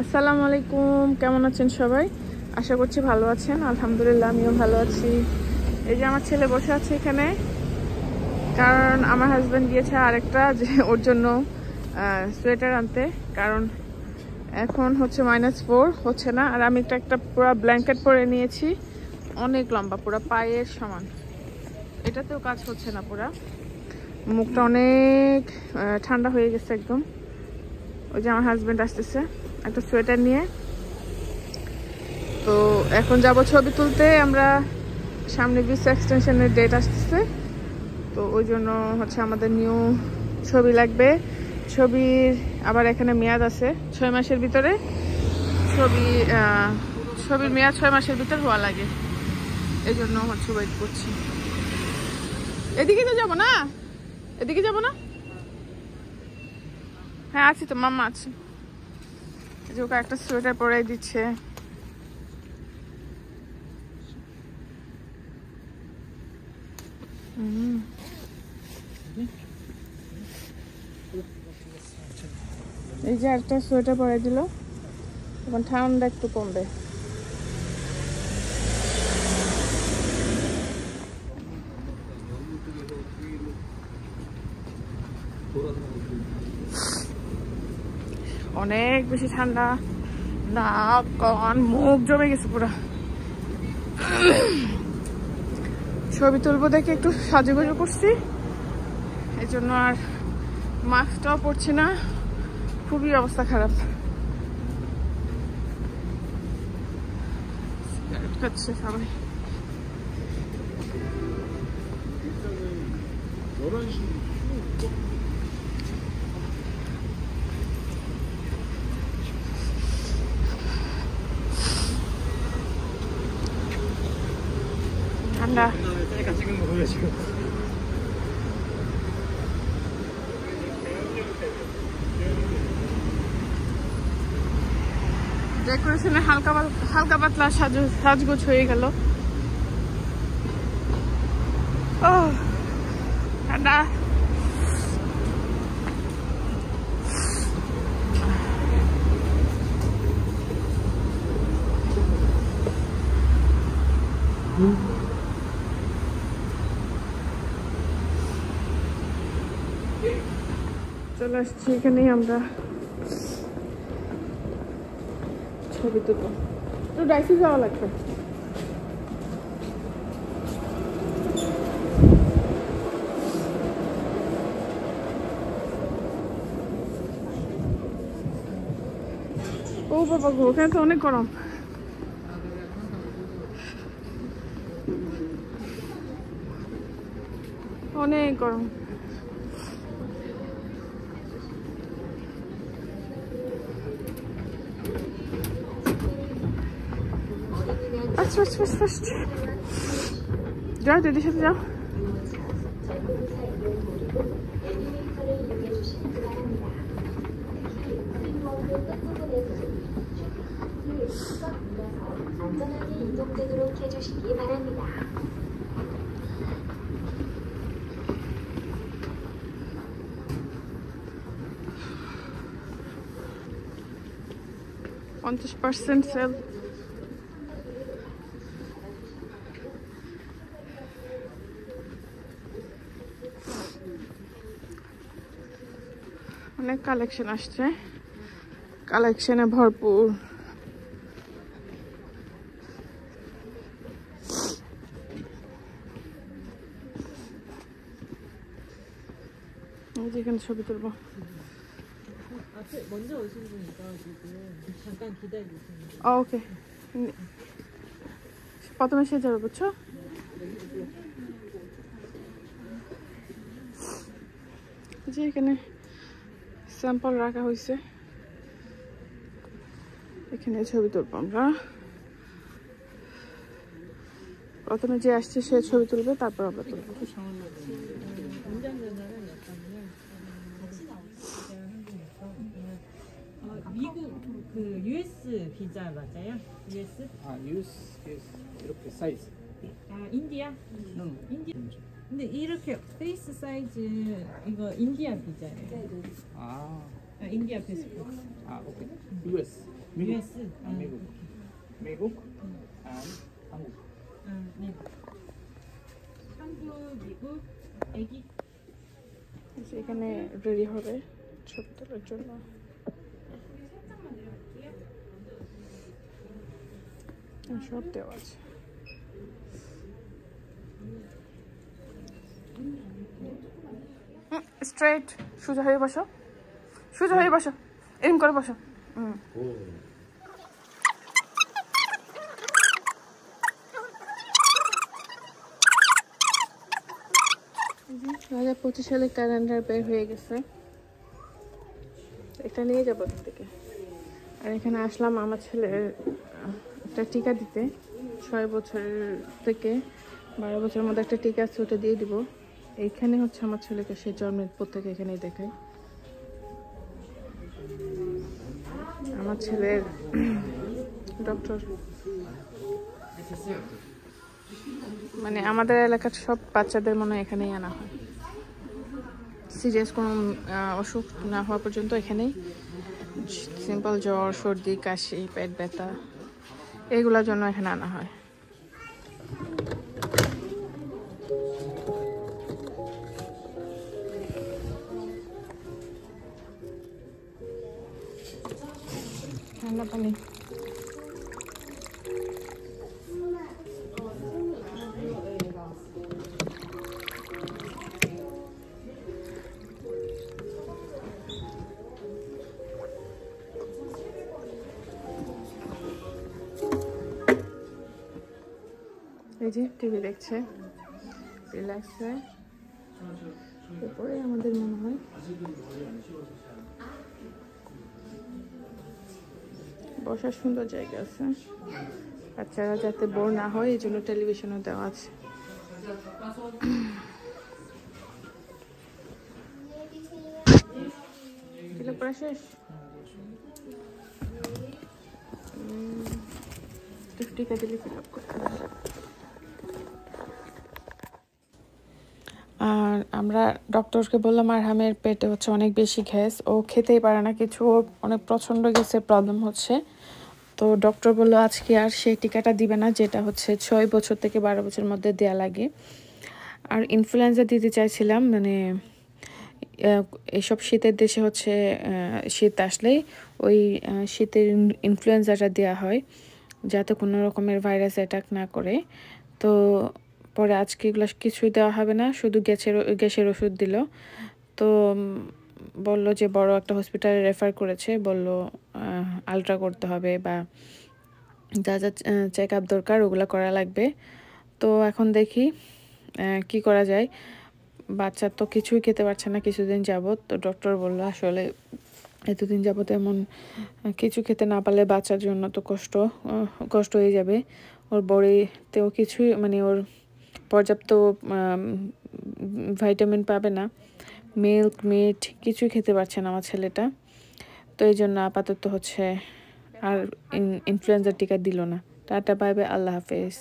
আসসালামু আলাইকুম, কেমন আছেন সবাই? আশা করছি ভালো আছেন। আলহামদুলিল্লাহ আমিও ভালো আছি। এই যে আমার ছেলে বসে আছে এখানে, কারণ আমার হাজব্যান্ড গিয়েছে আরেকটা যে ওর জন্য সোয়েটার আনতে, কারণ এখন হচ্ছে -4 হচ্ছে না। আর আমি একটা পুরো ব্ল্যাঙ্কেট পরে নিয়েছি, অনেক লম্বা, পুরো পায়ের সমান। এটাতেও কাজ হচ্ছে না, পুরা মুখটা অনেক ঠান্ডা হয়ে গেছে একদম। ওই যে আমার হাজব্যান্ড আসতেছে একটা সোয়েটার নিয়ে। তো এখন যাব ছবি তুলতে আমরা, সামনে ভিসা এক্সটেনশনের ডেট আসতেছে, তো ওই জন্য হচ্ছে আমাদের নিউ ছবি লাগবে। ছবির আবার এখানে মেয়াদ আছে 6 মাসের ভিতরে। ছবির মেয়াদ 6 মাসের ভিতর হওয়া লাগে, এই জন্য হচ্ছে ওয়েট করছি। এদিকে তো যাবো না, এদিকে যাবো না। হ্যাঁ আছি তো, মাম্মা আছে। যে ওকে একটা সোয়েটার পরাই দিচ্ছে। এই যে একটা সোয়েটার পরাই দিল, এখন ঠান্ডা একটু কমবে। অনেক বেশি ঠান্ডা, নাক কান মুখ জমে গেছে পুরা। ছবি তুলবো দেখে একটু সাজুগুজু করছি, এই জন্য আর মাস্কটাও পরছি না, খুবই অবস্থা খারাপ। সিগারেট খাচ্ছে সবাই। ঠান্ডা। ডেকোরেশনে হালকা পাতলা সাজগোজ হয়ে গেল। ও ঠান্ডা। চলে আসছি এখানেই আমরা ছবি তুলবো। একটু ডাইসি যাওয়া লাগবে। ও বাবা গো, ওখানে তো অনেক গরম। অনেক গরম। ফার্স্ট যাও, দিদির সাথে যাও। 안전하게 이동되도록 해주시기 바랍니다. %50 সেল। অনেক কালেকশন আসছে, কালেকশনে ভরপুর। যেখানে ছবি তুলবো। 먼저 오신 분이니까 지금 잠깐 기다리시면 돼요. ওকে, প্রথমে সে যাবে, বুঝছো? যে এখানে স্যাম্পল রাখা হয়েছে, এখানে ছবি তুলবো আমরা। প্রথমে যে আসছে সে ছবি তুলবে, তারপর আমরা তুলবো। 미국 그 US 비자 맞아요? US? US 이렇게 사이즈. 인디아? 인디아. 근데 이렇게 페이스 사이즈 이거 인디아 비자예요. 아, 인디아 패스포트. Okay. US. 미국. US. 미국. 미국. And 한국. 네. 한국, 미국, 애기. এখানে রেডি হবে ছবি তোলার জন্য। সব দেওয়া আছে। স্ট্রেট সোজা হয়ে বসো, সোজা হয়ে বসো, এরকম করে বসো। সালে ক্যালেন্ডার বের হয়ে গেছে, এটা নিয়ে যাবো এখান থেকে। আর এখানে আসলাম আমার ছেলের একটা টিকা দিতে, 6 বছর থেকে 12 বছরের মধ্যে একটা টিকা আছে, ওটা দিয়ে দিব। এইখানে হচ্ছে আমার ছেলেকে সে জন্মের পর থেকে এখানেই দেখাই। আমার ছেলের ডক্টর, মানে আমাদের এলাকার সব বাচ্চাদের মনে হয় এখানেই আনা হয়। সিরিয়াস কোনো অসুখ না হওয়া পর্যন্ত এখানেই, সিম্পল জ্বর, সর্দি, কাশি, পেট ব্যথা, এগুলোর জন্য এখানে আনা হয়। ঠান্ডা পানি। এই যে টিভি দেখছে, রিল্যাক্সে। এরপরে আমাদের মনে হয় বসার সুন্দর জায়গা আছে, বাচ্চারা যাতে বোর না হয় এই জন্য টেলিভিশনও দেওয়া আছে। পড়া শেষ, টিকা দিলে ফিল আপ করতে হবে। আর আমরা ডক্টরকে বললাম আরহামের পেটে হচ্ছে অনেক বেশি গ্যাস, ও খেতেই পারে না কিছু, ওর অনেক প্রচণ্ড গ্যাসের প্রবলেম হচ্ছে। তো ডক্টর বললো আজকে আর সেই টিকাটা দিবে না, যেটা হচ্ছে 6 বছর থেকে 12 বছরের মধ্যে দেওয়া লাগে। আর ইনফ্লুয়েঞ্জা দিতে চাইছিলাম, মানে এইসব শীতের দেশে হচ্ছে শীত আসলেই ওই শীতের ইনফ্লুয়েঞ্জাটা দেওয়া হয়, যাতে কোনো রকমের ভাইরাস অ্যাটাক না করে। তো পরে আজকে এগুলো কিছুই দেওয়া হবে না, শুধু গ্যাসের ওষুধ দিল। তো বলল যে বড় একটা হসপিটালে রেফার করেছে, বলল আলট্রা করতে হবে বা যা যা চেক আপ দরকার ওগুলো করা লাগবে। তো এখন দেখি কি করা যায়। বাচ্চা তো কিছুই খেতে পারছে না কিছুদিন যাবত। তো ডক্টর বলল আসলে এতদিন যাবত এমন কিছু খেতে না পারলে বাচ্চার জন্য তো কষ্ট হয়ে যাবে, ওর বডিতেও কিছুই, মানে ওর পর্যাপ্ত ভাইটামিন পাবে না, মিল্ক মিট কিছুই খেতে পারছে না আমার ছেলেটা। তো এই জন্য আপাতত হচ্ছে আর ইনফ্লুয়েঞ্জার টিকা দিল না। টাটা, বাই বাই, আল্লাহ হাফেজ।